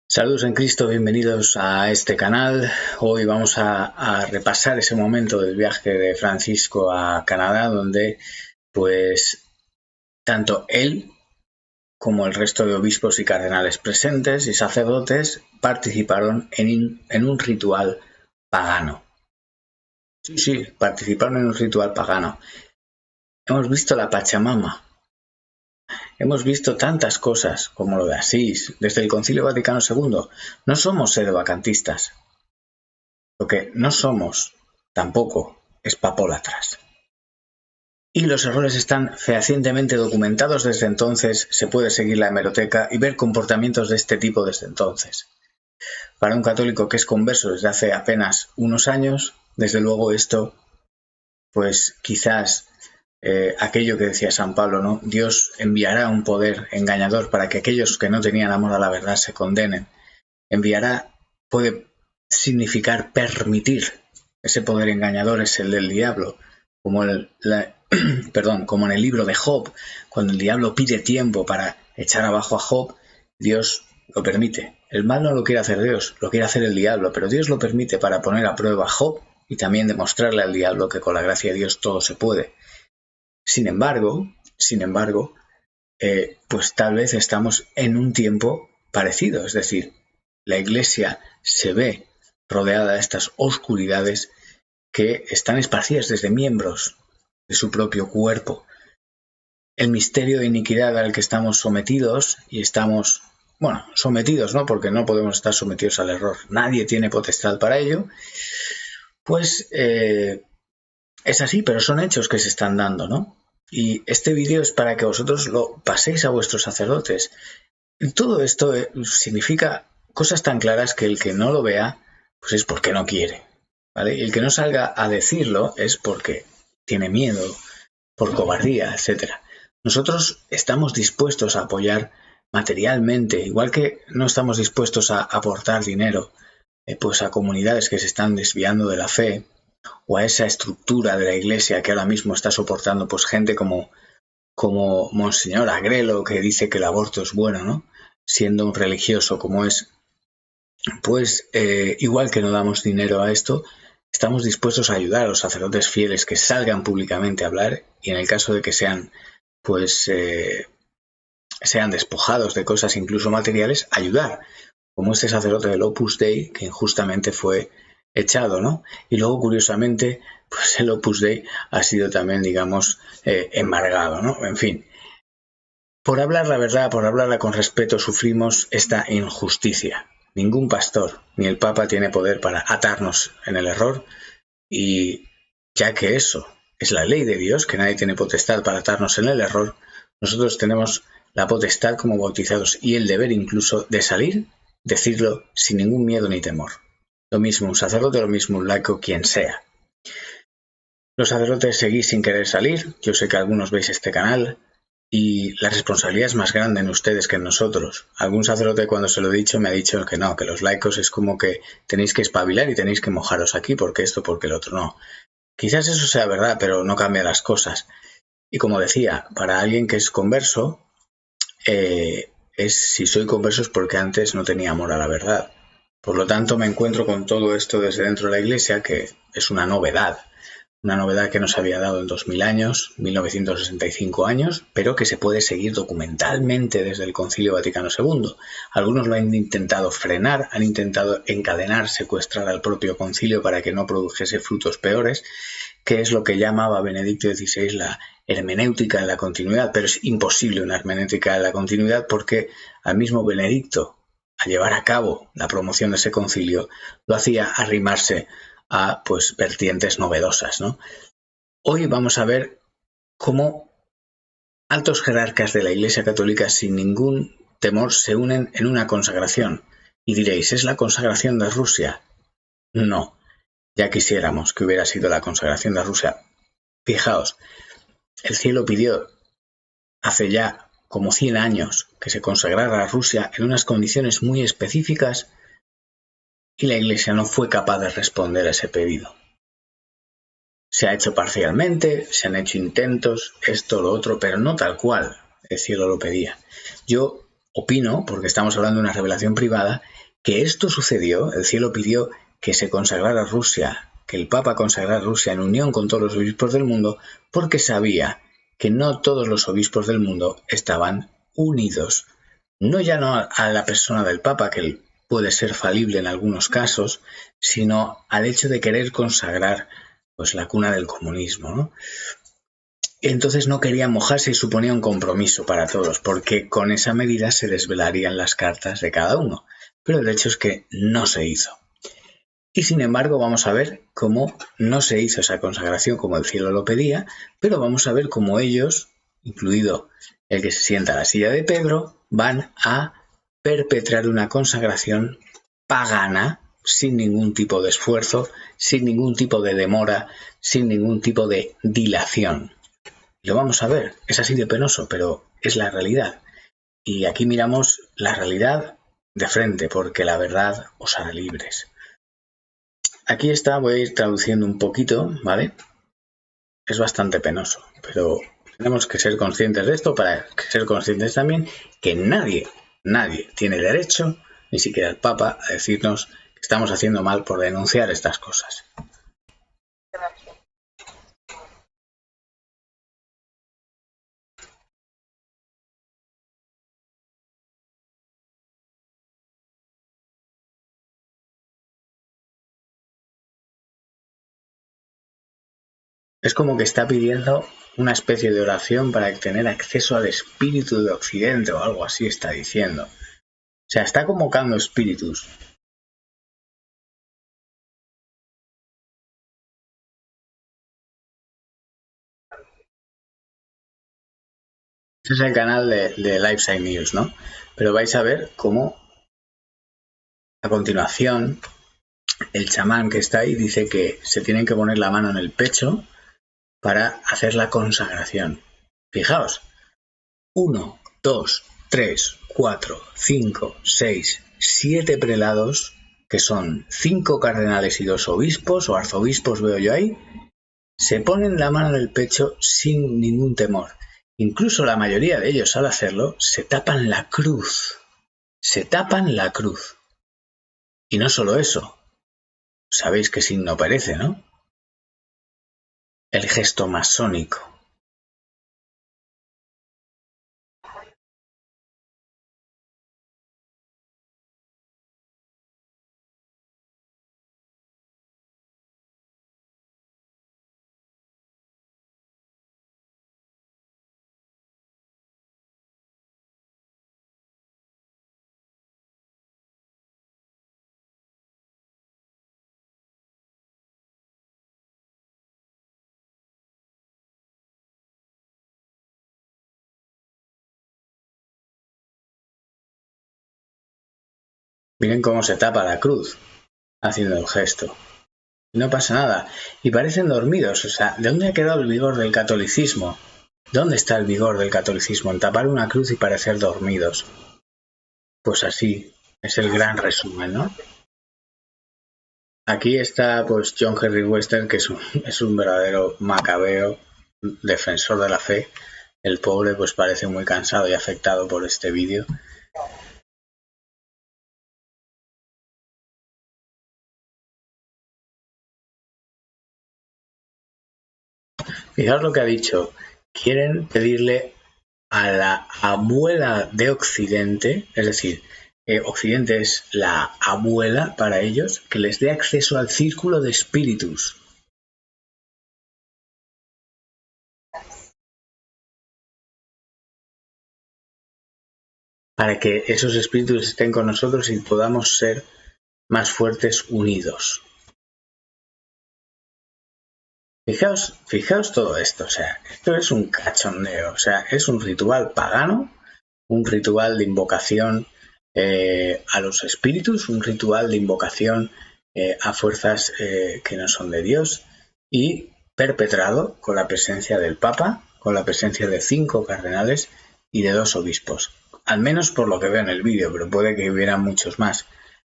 Saludos en Cristo, bienvenidos a este canal. Hoy vamos a repasar ese momento del viaje de Francisco a Canadá, donde pues tanto él como el resto de obispos y cardenales presentes y sacerdotes participaron en un ritual pagano. Sí, participaron en un ritual pagano. Hemos visto la Pachamama. Hemos visto tantas cosas como lo de Asís, desde el Concilio Vaticano II. No somos sedevacantistas. Lo que no somos tampoco es papólatras. Y los errores están fehacientemente documentados desde entonces. Se puede seguir la hemeroteca y ver comportamientos de este tipo desde entonces. Para un católico que es converso desde hace apenas unos años, desde luego esto, pues quizás aquello que decía San Pablo, ¿no? Dios enviará un poder engañador para que aquellos que no tenían amor a la verdad se condenen. Enviará, puede significar permitir. Ese poder engañador es el del diablo, como como en el libro de Job, cuando el diablo pide tiempo para echar abajo a Job, Dios lo permite. El mal no lo quiere hacer Dios, lo quiere hacer el diablo, pero Dios lo permite para poner a prueba a Job y también demostrarle al diablo que con la gracia de Dios todo se puede. Sin embargo, pues tal vez estamos en un tiempo parecido, es decir, la Iglesia se ve rodeada de estas oscuridades que están esparcidas desde miembros de su propio cuerpo. El misterio de iniquidad al que estamos sometidos, y estamos, sometidos, ¿no? Porque no podemos estar sometidos al error. Nadie tiene potestad para ello. Pues es así, pero son hechos que se están dando, ¿no? Y este vídeo es para que vosotros lo paséis a vuestros sacerdotes. Y todo esto significa cosas tan claras que el que no lo vea, pues es porque no quiere, ¿vale? Y el que no salga a decirlo es porque tiene miedo, por cobardía, etc. Nosotros estamos dispuestos a apoyar materialmente, igual que no estamos dispuestos a aportar dinero pues a comunidades que se están desviando de la fe, o a esa estructura de la Iglesia que ahora mismo está soportando pues gente como Monseñor Agrelo, que dice que el aborto es bueno, ¿no? Siendo un religioso como es, pues igual que no damos dinero a esto, estamos dispuestos a ayudar a los sacerdotes fieles que salgan públicamente a hablar, y en el caso de que sean sean despojados de cosas incluso materiales, ayudar, como este sacerdote del Opus Dei que injustamente fue echado, ¿no? Y luego, curiosamente, pues el Opus Dei ha sido también, digamos, embargado, ¿no? En fin, por hablar la verdad, por hablarla con respeto, sufrimos esta injusticia. Ningún pastor ni el Papa tiene poder para atarnos en el error, y ya que eso es la ley de Dios, que nadie tiene potestad para atarnos en el error, nosotros tenemos la potestad como bautizados y el deber incluso de salir, decirlo sin ningún miedo ni temor. Lo mismo un sacerdote, lo mismo un laico, quien sea. Los sacerdotes seguís sin querer salir. Yo sé que algunos veis este canal y la responsabilidad es más grande en ustedes que en nosotros. Algún sacerdote, cuando se lo he dicho, me ha dicho que no, que los laicos es como que tenéis que espabilar y tenéis que mojaros aquí porque esto, porque el otro no. Quizás eso sea verdad, pero no cambia las cosas. Y como decía, para alguien que es converso, si soy converso es porque antes no tenía amor a la verdad. Por lo tanto, me encuentro con todo esto desde dentro de la Iglesia, que es una novedad que no se había dado en 2000 años, 1965 años, pero que se puede seguir documentalmente desde el Concilio Vaticano II. Algunos lo han intentado frenar, han intentado encadenar, secuestrar al propio concilio para que no produjese frutos peores, que es lo que llamaba Benedicto XVI la hermenéutica de la continuidad, pero es imposible una hermenéutica de la continuidad porque al mismo Benedicto, a llevar a cabo la promoción de ese concilio, lo hacía arrimarse a pues vertientes novedosas, ¿no? Hoy vamos a ver cómo altos jerarcas de la Iglesia Católica sin ningún temor se unen en una consagración. Y diréis, ¿es la consagración de Rusia? No, ya quisiéramos que hubiera sido la consagración de Rusia. Fijaos, el cielo pidió hace ya como 100 años que se consagrara a Rusia en unas condiciones muy específicas, y la Iglesia no fue capaz de responder a ese pedido. Se ha hecho parcialmente, se han hecho intentos, esto, lo otro, pero no tal cual. el cielo lo pedía. Yo opino, porque estamos hablando de una revelación privada, que esto sucedió, el cielo pidió que se consagrara Rusia, que el Papa consagrara Rusia en unión con todos los obispos del mundo, porque sabía que no todos los obispos del mundo estaban unidos. No ya no a la persona del Papa, que puede ser falible en algunos casos, sino al hecho de querer consagrar pues la cuna del comunismo, ¿no? Entonces no quería mojarse y suponía un compromiso para todos, porque con esa medida se desvelarían las cartas de cada uno. Pero el hecho es que no se hizo. Y sin embargo vamos a ver cómo no se hizo esa consagración como el cielo lo pedía, pero vamos a ver cómo ellos, incluido el que se sienta a la silla de Pedro, van a perpetrar una consagración pagana sin ningún tipo de esfuerzo, sin ningún tipo de demora, sin ningún tipo de dilación. Lo vamos a ver, es así de penoso, pero es la realidad. Y aquí miramos la realidad de frente, porque la verdad os hará libres. Aquí está, voy a ir traduciendo un poquito, ¿vale? Es bastante penoso, pero tenemos que ser conscientes de esto para ser conscientes también que nadie tiene derecho, ni siquiera el Papa, a decirnos que estamos haciendo mal por denunciar estas cosas. Es como que está pidiendo una especie de oración para tener acceso al espíritu de Occidente o algo así está diciendo. O sea, está convocando espíritus. Este es el canal de Lifeside News, ¿no? Pero vais a ver cómo a continuación el chamán que está ahí dice que se tienen que poner la mano en el pecho para hacer la consagración. Fijaos, 1, 2, 3, 4, 5, 6, 7 prelados, que son 5 cardenales y 2 obispos o arzobispos, veo yo ahí, se ponen la mano en el pecho sin ningún temor. Incluso la mayoría de ellos al hacerlo se tapan la cruz. Se tapan la cruz. Y no solo eso. Sabéis qué signo parece, ¿no? El gesto masónico. Miren cómo se tapa la cruz haciendo el gesto. No pasa nada. Y parecen dormidos. O sea, ¿de dónde ha quedado el vigor del catolicismo? ¿Dónde está el vigor del catolicismo? En tapar una cruz y parecer dormidos. Pues así es el gran resumen, ¿no? Aquí está pues John Henry Wester, que es un verdadero macabeo, defensor de la fe. El pobre pues parece muy cansado y afectado por este vídeo. Fijaos lo que ha dicho. Quieren pedirle a la abuela de Occidente, es decir, Occidente es la abuela para ellos, que les dé acceso al círculo de espíritus. Para que esos espíritus estén con nosotros y podamos ser más fuertes unidos. Fijaos todo esto, o sea, esto es un cachondeo, o sea, es un ritual pagano, un ritual de invocación a los espíritus, un ritual de invocación a fuerzas que no son de Dios y perpetrado con la presencia del Papa, con la presencia de 5 cardenales y de 2 obispos, al menos por lo que veo en el vídeo, pero puede que hubiera muchos más.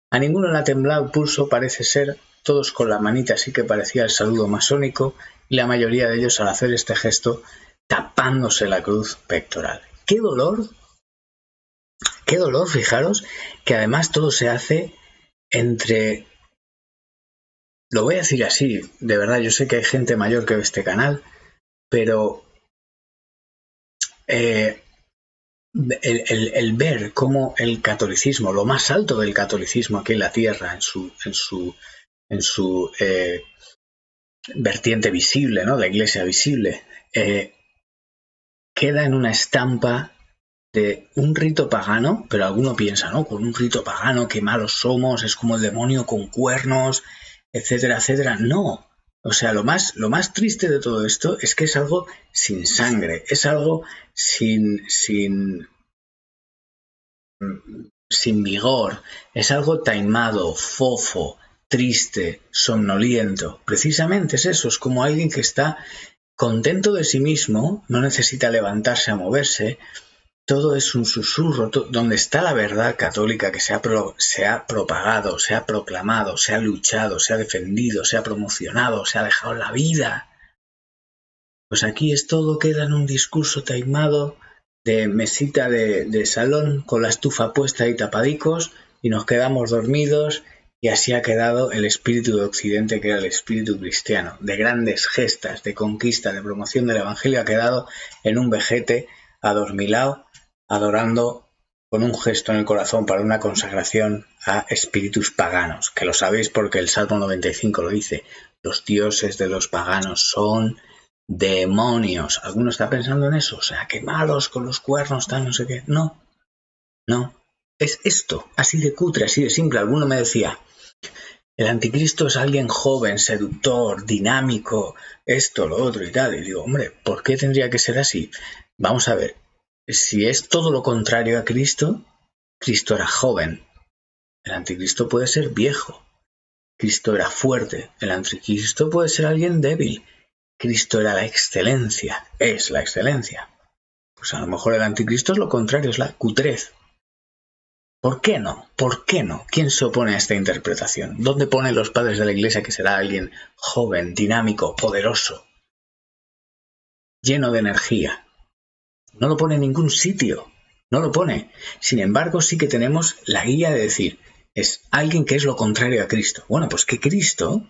A ninguno le ha temblado el pulso, parece ser, todos con la manita así que parecía el saludo masónico y la mayoría de ellos al hacer este gesto tapándose la cruz pectoral. qué dolor, fijaros, que además todo se hace entre, lo voy a decir así, de verdad, yo sé que hay gente mayor que ve este canal, pero el ver cómo el catolicismo, lo más alto del catolicismo aquí en la tierra, en su vertiente visible, ¿no? La iglesia visible, queda en una estampa de un rito pagano, pero alguno piensa, ¿no? Con un rito pagano, qué malos somos, es como el demonio con cuernos, etcétera, etcétera. No. O sea, lo más triste de todo esto es que es algo sin sangre, es algo sin vigor, es algo taimado, fofo, triste, somnoliento. Precisamente es eso, es como alguien que está contento de sí mismo, no necesita levantarse a moverse, todo es un susurro, donde está la verdad católica que se ha propagado, se ha proclamado, se ha luchado, se ha defendido, se ha promocionado, se ha dejado la vida. Pues aquí es todo queda en un discurso taimado de mesita de salón con la estufa puesta y tapadicos y nos quedamos dormidos y así ha quedado el espíritu de Occidente, que era el espíritu cristiano, de grandes gestas, de conquista, de promoción del Evangelio, ha quedado en un vejete adormilado, adorando con un gesto en el corazón para una consagración a espíritus paganos, que lo sabéis porque el Salmo 95 lo dice, los dioses de los paganos son demonios. ¿Alguno está pensando en eso? O sea, qué malos con los cuernos, tal, no sé qué. No, no. Es esto, así de cutre, así de simple. Alguno me decía, el anticristo es alguien joven, seductor, dinámico, esto, lo otro y tal. Y digo, hombre, ¿por qué tendría que ser así? Vamos a ver, si es todo lo contrario a Cristo, Cristo era joven. El anticristo puede ser viejo. Cristo era fuerte. El anticristo puede ser alguien débil. Cristo era la excelencia, es la excelencia. Pues a lo mejor el anticristo es lo contrario, es la cutrez. ¿Por qué no? ¿Por qué no? ¿Quién se opone a esta interpretación? ¿Dónde ponen los padres de la Iglesia que será alguien joven, dinámico, poderoso, lleno de energía? No lo pone en ningún sitio, no lo pone. Sin embargo, sí que tenemos la guía de decir, es alguien que es lo contrario a Cristo. Bueno, pues que Cristo,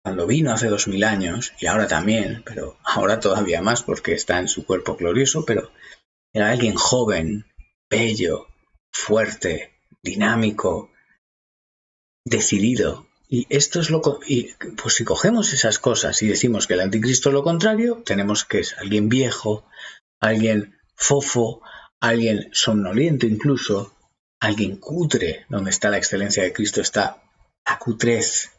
cuando vino hace 2000 años, y ahora también, pero ahora todavía más porque está en su cuerpo glorioso, pero era alguien joven, bello, fuerte, dinámico, decidido. Y esto es y pues si cogemos esas cosas y decimos que el anticristo es lo contrario, tenemos que es alguien viejo, alguien fofo, alguien somnoliento incluso, alguien cutre, donde está la excelencia de Cristo está la cutrez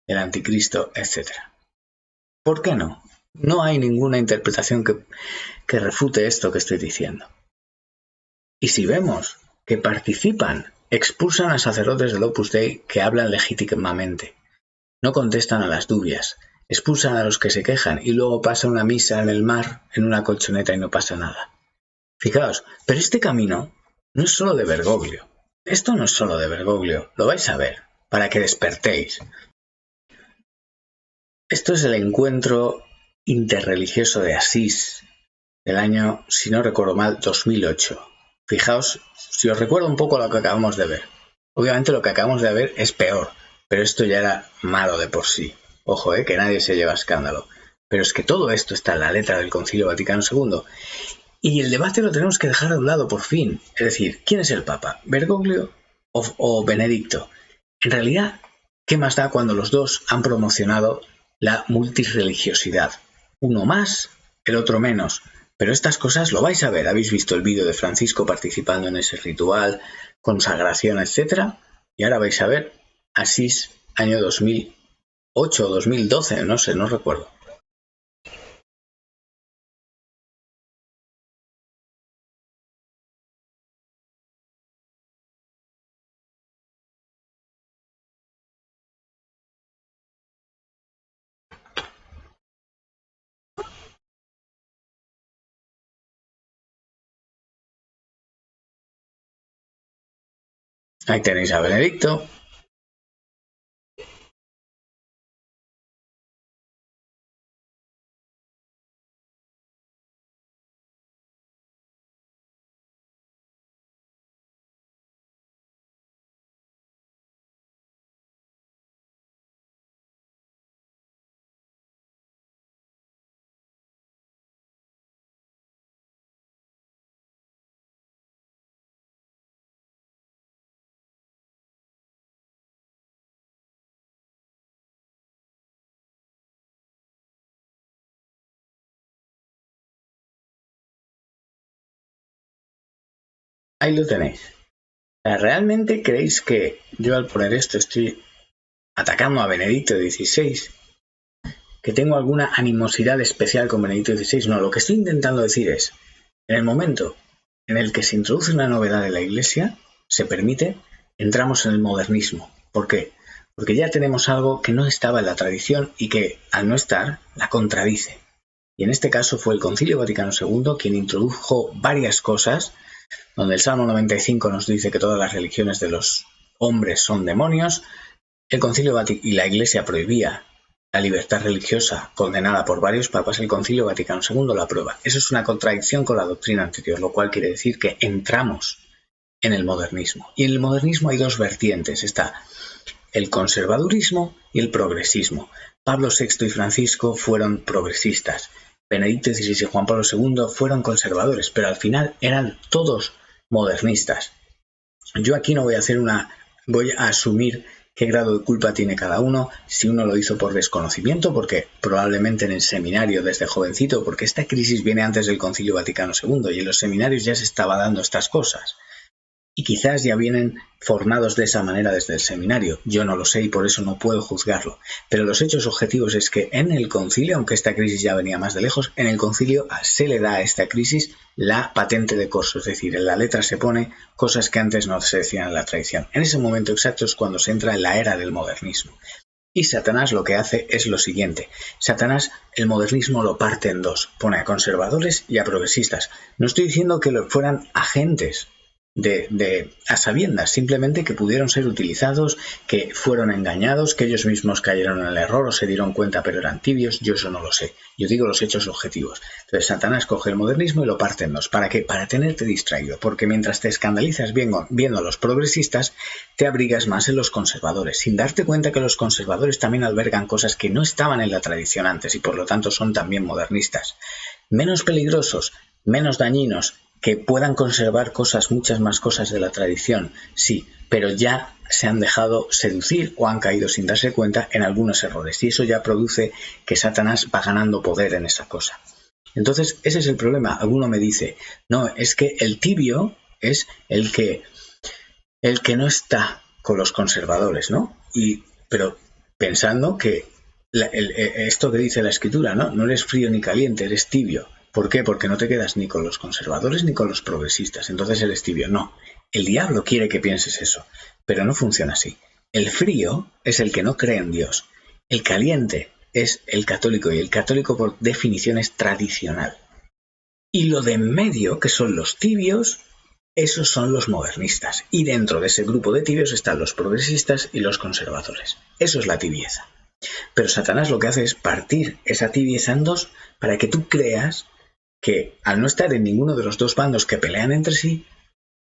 del anticristo, etc. ¿Por qué no? No hay ninguna interpretación que refute esto que estoy diciendo. Y si vemos que participan, expulsan a sacerdotes del Opus Dei que hablan legítimamente, no contestan a las dubias, expulsan a los que se quejan y luego pasa una misa en el mar en una colchoneta y no pasa nada. Fijaos, pero este camino no es solo de Bergoglio. Esto no es solo de Bergoglio, lo vais a ver, para que despertéis. Esto es el encuentro interreligioso de Asís del año, si no recuerdo mal, 2008. Fijaos, si os recuerdo un poco lo que acabamos de ver. Obviamente lo que acabamos de ver es peor, pero esto ya era malo de por sí. Ojo, que nadie se lleva escándalo. Pero es que todo esto está en la letra del Concilio Vaticano II. Y el debate lo tenemos que dejar a un lado por fin. Es decir, ¿quién es el Papa? ¿Bergoglio o Benedicto? En realidad, ¿qué más da cuando los dos han promocionado la multirreligiosidad? Uno más, el otro menos. Pero estas cosas lo vais a ver. Habéis visto el vídeo de Francisco participando en ese ritual, consagración, etc. Y ahora vais a ver Asís, año 2008 o 2012, no sé, no recuerdo. Ahí tenéis a Benedicto. Ahí lo tenéis. ¿Realmente creéis que yo al poner esto estoy atacando a Benedicto XVI? ¿Que tengo alguna animosidad especial con Benedicto XVI? No, lo que estoy intentando decir es, en el momento en el que se introduce una novedad en la Iglesia, se permite, entramos en el modernismo. ¿Por qué? Porque ya tenemos algo que no estaba en la tradición y que, al no estar, la contradice. Y en este caso fue el Concilio Vaticano II quien introdujo varias cosas, donde el Salmo 95 nos dice que todas las religiones de los hombres son demonios. El Concilio Vaticano y la Iglesia prohibía la libertad religiosa, condenada por varios papas. El Concilio Vaticano II la aprueba. Eso es una contradicción con la doctrina anterior, lo cual quiere decir que entramos en el modernismo. Y en el modernismo hay dos vertientes. Está el conservadurismo y el progresismo. Pablo VI y Francisco fueron progresistas. Benedicto XVI y Juan Pablo II fueron conservadores, pero al final eran todos modernistas. Yo aquí no voy a asumir qué grado de culpa tiene cada uno, si uno lo hizo por desconocimiento, porque probablemente en el seminario desde jovencito, porque esta crisis viene antes del Concilio Vaticano II y en los seminarios ya se estaba dando estas cosas. Y quizás ya vienen formados de esa manera desde el seminario. Yo no lo sé y por eso no puedo juzgarlo. Pero los hechos objetivos es que en el concilio, aunque esta crisis ya venía más de lejos, en el concilio se le da a esta crisis la patente de corso. Es decir, en la letra se pone cosas que antes no se decían en la tradición. En ese momento exacto es cuando se entra en la era del modernismo. Y Satanás lo que hace es lo siguiente. Satanás el modernismo lo parte en dos. Pone a conservadores y a progresistas. No estoy diciendo que fueran agentes a sabiendas, simplemente que pudieron ser utilizados, que fueron engañados, que ellos mismos cayeron en el error o se dieron cuenta pero eran tibios. Yo eso no lo sé, yo digo los hechos objetivos. Entonces Satanás coge el modernismo y lo parte en dos. ¿Para qué? Para tenerte distraído, porque mientras te escandalizas viendo a los progresistas, te abrigas más en los conservadores, sin darte cuenta que los conservadores también albergan cosas que no estaban en la tradición antes y por lo tanto son también modernistas. Menos peligrosos, menos dañinos, que puedan conservar muchas más cosas de la tradición, sí, pero ya se han dejado seducir o han caído sin darse cuenta en algunos errores y eso ya produce que Satanás va ganando poder en esa cosa. Entonces ese es el problema. Alguno me dice, no, es que el tibio es el que no está con los conservadores, ¿no? Pero pensando que esto que dice la escritura, ¿no? No eres frío ni caliente, eres tibio. ¿Por qué? Porque no te quedas ni con los conservadores ni con los progresistas. Entonces eres tibio. No. El diablo quiere que pienses eso. Pero no funciona así. El frío es el que no cree en Dios. El caliente es el católico. Y el católico por definición es tradicional. Y lo de en medio, que son los tibios, esos son los modernistas. Y dentro de ese grupo de tibios están los progresistas y los conservadores. Eso es la tibieza. Pero Satanás lo que hace es partir esa tibieza en dos para que tú creas que al no estar en ninguno de los dos bandos que pelean entre sí,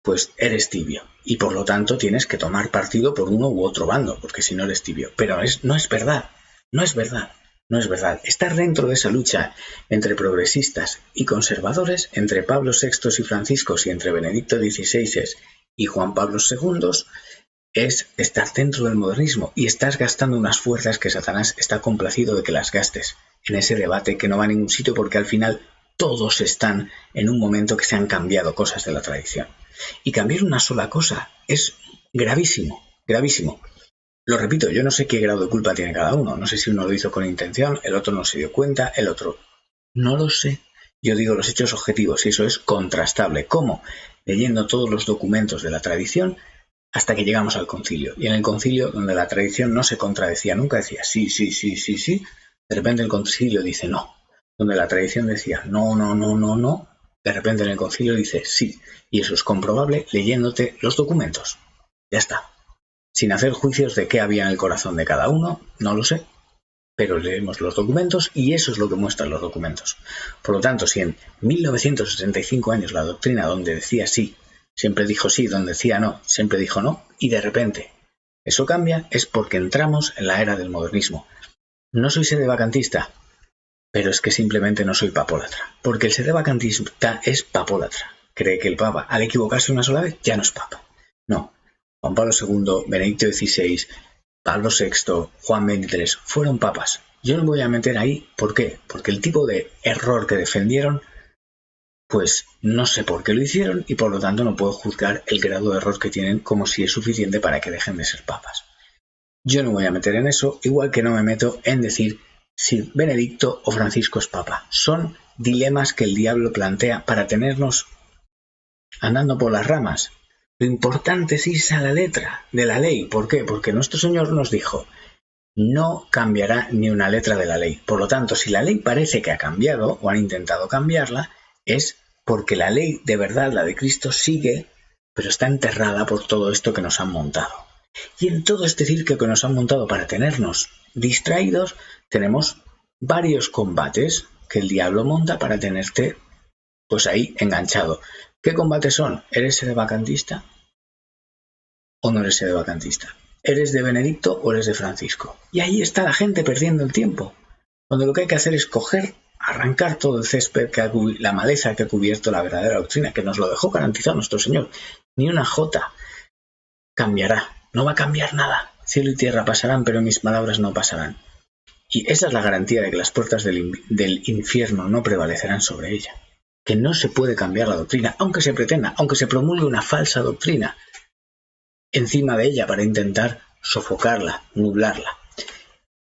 pues eres tibio. Y por lo tanto tienes que tomar partido por uno u otro bando, porque si no eres tibio. Pero no es verdad. No es verdad. No es verdad. Estar dentro de esa lucha entre progresistas y conservadores, entre Pablo VI y Francisco y entre Benedicto XVI y Juan Pablo II, es estar dentro del modernismo y estás gastando unas fuerzas que Satanás está complacido de que las gastes en ese debate que no va a ningún sitio porque al final todos están en un momento que se han cambiado cosas de la tradición. Y cambiar una sola cosa es gravísimo, gravísimo. Lo repito, yo no sé qué grado de culpa tiene cada uno. No sé si uno lo hizo con intención, el otro no se dio cuenta, el otro no lo sé. Yo digo los hechos objetivos y eso es contrastable. ¿Cómo? Leyendo todos los documentos de la tradición hasta que llegamos al concilio. Y en el concilio, donde la tradición no se contradecía, nunca decía sí, sí, sí, sí, sí, de repente el concilio dice no. Donde la tradición decía no, no, no, no, no, de repente en el concilio dice sí. Y eso es comprobable leyéndote los documentos. Ya está. Sin hacer juicios de qué había en el corazón de cada uno, no lo sé. Pero leemos los documentos y eso es lo que muestran los documentos. Por lo tanto, si en 1965 años la doctrina donde decía sí, siempre dijo sí, donde decía no, siempre dijo no, y de repente eso cambia, es porque entramos en la era del modernismo. No soy sedevacantista, pero es que simplemente no soy papólatra, porque el sedevacantista es papólatra. Cree que el Papa, al equivocarse una sola vez, ya no es Papa. No, Juan Pablo II, Benedicto XVI, Pablo VI, Juan XXIII fueron papas. Yo no me voy a meter ahí, ¿por qué? Porque el tipo de error que defendieron pues no sé por qué lo hicieron y por lo tanto no puedo juzgar el grado de error que tienen como si es suficiente para que dejen de ser papas. Yo no voy a meter en eso, igual que no me meto en decir si Benedicto o Francisco es papa. Son dilemas que el diablo plantea para tenernos andando por las ramas. Lo importante es irse a la letra de la ley. ¿Por qué? Porque nuestro Señor nos dijo: no cambiará ni una letra de la ley. Por lo tanto, si la ley parece que ha cambiado o han intentado cambiarla, es porque la ley de verdad, la de Cristo, sigue, pero está enterrada por todo esto que nos han montado. Y en todo este circo que nos han montado para tenernos distraídos, tenemos varios combates que el diablo monta para tenerte pues ahí enganchado. ¿Qué combates son? ¿Eres sedevacantista o no eres sedevacantista? ¿Eres de Benedicto o eres de Francisco? Y ahí está la gente perdiendo el tiempo, cuando lo que hay que hacer es coger, arrancar todo el césped, la maleza que ha cubierto la verdadera doctrina, que nos lo dejó garantizado nuestro Señor. Ni una jota cambiará, no va a cambiar nada. Cielo y tierra pasarán, pero mis palabras no pasarán. Y esa es la garantía de que las puertas del infierno no prevalecerán sobre ella. Que no se puede cambiar la doctrina, aunque se pretenda, aunque se promulgue una falsa doctrina encima de ella para intentar sofocarla, nublarla.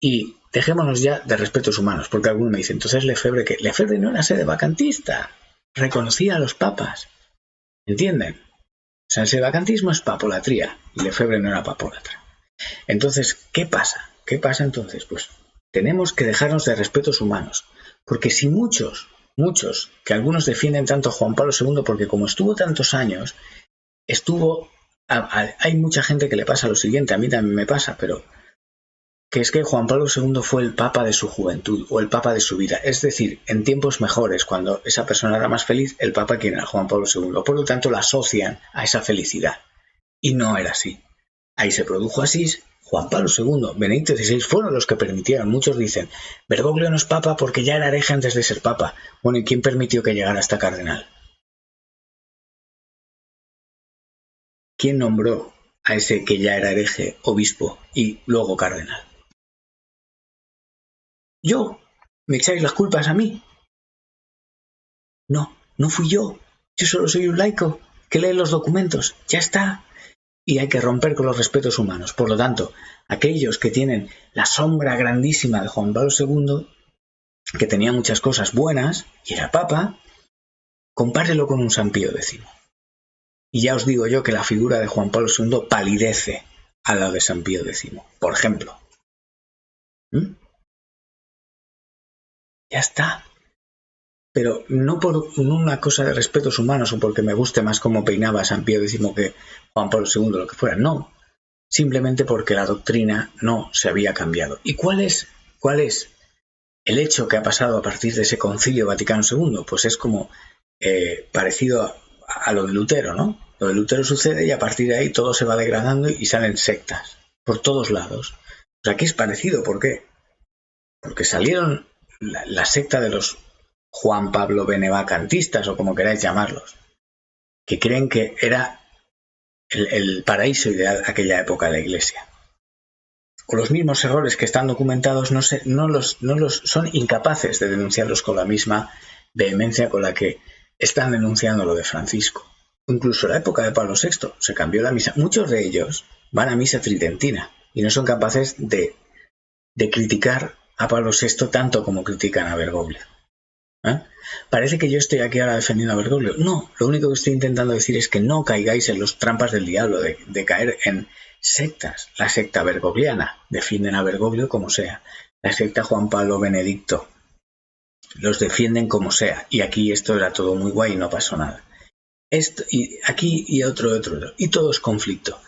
Y dejémonos ya de respetos humanos, porque alguno me dice, entonces Lefebvre, que Lefebvre no era sedevacantista, reconocía a los papas, ¿entienden? O sea, el sedevacantismo es papolatría y Lefebvre no era papólatra. Entonces, ¿qué pasa? ¿Qué pasa entonces? Pues tenemos que dejarnos de respetos humanos, porque si muchos, que algunos defienden tanto a Juan Pablo II, porque como estuvo tantos años, hay mucha gente que le pasa lo siguiente, a mí también me pasa, pero que es que Juan Pablo II fue el papa de su juventud o el papa de su vida. Es decir, en tiempos mejores, cuando esa persona era más feliz, el papa quien era Juan Pablo II. Por lo tanto, la asocian a esa felicidad. Y no era así. Ahí se produjo Asís, Juan Pablo II, Benedicto XVI fueron los que permitieron. Muchos dicen, Bergoglio no es papa porque ya era hereje antes de ser papa. Bueno, ¿y quién permitió que llegara hasta cardenal? ¿Quién nombró a ese que ya era hereje, obispo y luego cardenal? ¿Yo? ¿Me echáis las culpas a mí? No, no fui yo. Yo solo soy un laico que lee los documentos. Ya está. Y hay que romper con los respetos humanos. Por lo tanto, aquellos que tienen la sombra grandísima de Juan Pablo II, que tenía muchas cosas buenas y era papa, compárelo con un San Pío X. Y ya os digo yo que la figura de Juan Pablo II palidece a la de San Pío X, por ejemplo. Ya está. Pero no por una cosa de respetos humanos o porque me guste más cómo peinaba San Pío X que Juan Pablo II, lo que fuera. No. Simplemente porque la doctrina no se había cambiado. ¿Y cuál es el hecho que ha pasado a partir de ese Concilio Vaticano II? Pues es como parecido a lo de Lutero, ¿no? Lo de Lutero sucede y a partir de ahí todo se va degradando y salen sectas por todos lados. O sea, aquí es parecido. ¿Por qué? Porque salieron la secta de los Juan Pablo benevacantistas, o como queráis llamarlos, que creen que era el paraíso ideal aquella época de la Iglesia. O los mismos errores que están documentados son incapaces de denunciarlos con la misma vehemencia con la que están denunciando lo de Francisco. Incluso en la época de Pablo VI se cambió la misa. Muchos de ellos van a misa tridentina y no son capaces de criticar a Pablo VI tanto como critican a Bergoglio. Parece que yo estoy aquí ahora defendiendo a Bergoglio. No, lo único que estoy intentando decir es que no caigáis en los trampas del diablo de caer en sectas. La secta bergogliana defienden a Bergoglio como sea. La secta Juan Pablo Benedicto los defienden como sea. Y aquí esto era todo muy guay y no pasó nada. Esto, y aquí y otro. Y todo es conflicto.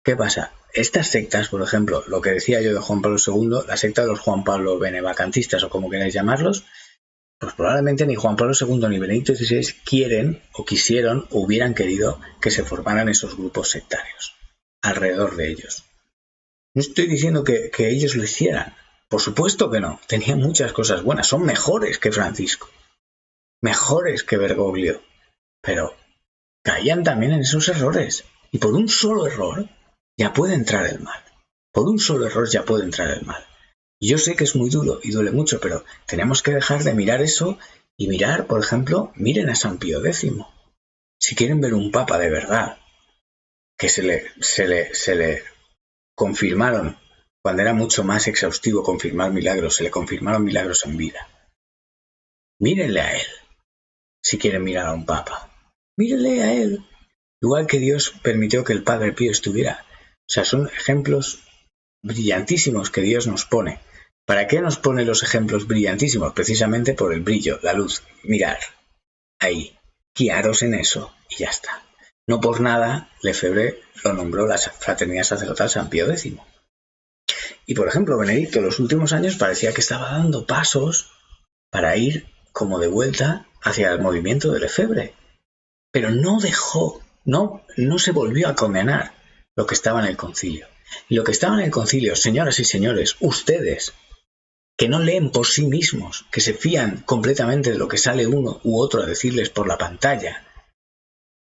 ¿Qué pasa? Estas sectas, por ejemplo, lo que decía yo de Juan Pablo II, la secta de los Juan Pablo benevacantistas o como queráis llamarlos, pues probablemente ni Juan Pablo II ni Benedicto XVI quieren o quisieron o hubieran querido que se formaran esos grupos sectarios alrededor de ellos. No estoy diciendo que ellos lo hicieran. Por supuesto que no. Tenían muchas cosas buenas. Son mejores que Francisco. Mejores que Bergoglio. Pero caían también en esos errores. Y por un solo error ya puede entrar el mal. Por un solo error ya puede entrar el mal. Yo sé que es muy duro y duele mucho, pero tenemos que dejar de mirar eso Y mirar, por ejemplo, miren a San Pío X. Si quieren ver un papa de verdad, que se le confirmaron, cuando era mucho más exhaustivo confirmar milagros, se le confirmaron milagros en vida. Mírenle a él, si quieren mirar a un papa. Mírenle a él. Igual que Dios permitió que el Padre Pío estuviera. O sea, son ejemplos brillantísimos que Dios nos pone. ¿Para qué nos pone los ejemplos brillantísimos? Precisamente por el brillo, la luz. Mirar, ahí, guiaros en eso y ya está. No por nada Lefebvre lo nombró la Fraternidad Sacerdotal San Pío X. Y por ejemplo, Benedicto en los últimos años parecía que estaba dando pasos para ir como de vuelta hacia el movimiento de Lefebvre. Pero no dejó, no se volvió a condenar lo que estaba en el concilio. Y lo que estaba en el concilio, señoras y señores, ustedes, que no leen por sí mismos, que se fían completamente de lo que sale uno u otro a decirles por la pantalla.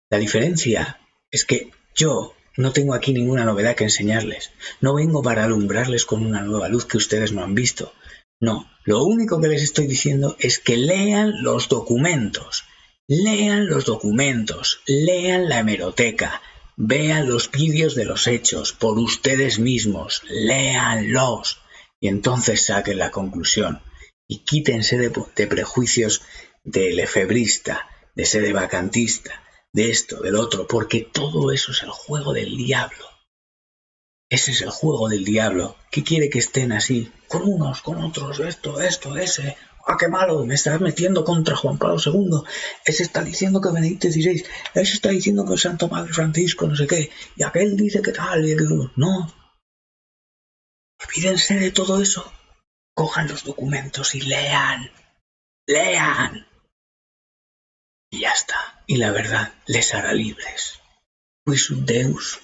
La diferencia es que yo no tengo aquí ninguna novedad que enseñarles. No vengo para alumbrarles con una nueva luz que ustedes no han visto. No, lo único que les estoy diciendo es que lean los documentos. Lean los documentos, lean la hemeroteca, vean los vídeos de los hechos por ustedes mismos, léanlos y entonces saquen la conclusión y quítense de prejuicios de lefebrista, de sede vacantista, de esto, del otro, porque todo eso es el juego del diablo. Ese es el juego del diablo. ¿Qué quiere que estén así? Con unos, con otros, esto, ese. ¡Ah, qué malo! Me estás metiendo contra Juan Pablo II. Ese está diciendo que Benedicto XVI. Ese está diciendo que el Santo Padre Francisco, no sé qué. Y aquel dice que tal y aquel... No. Olvídense de todo eso. Cojan los documentos y lean. ¡Lean! Y ya está. Y la verdad les hará libres. Quis Deus.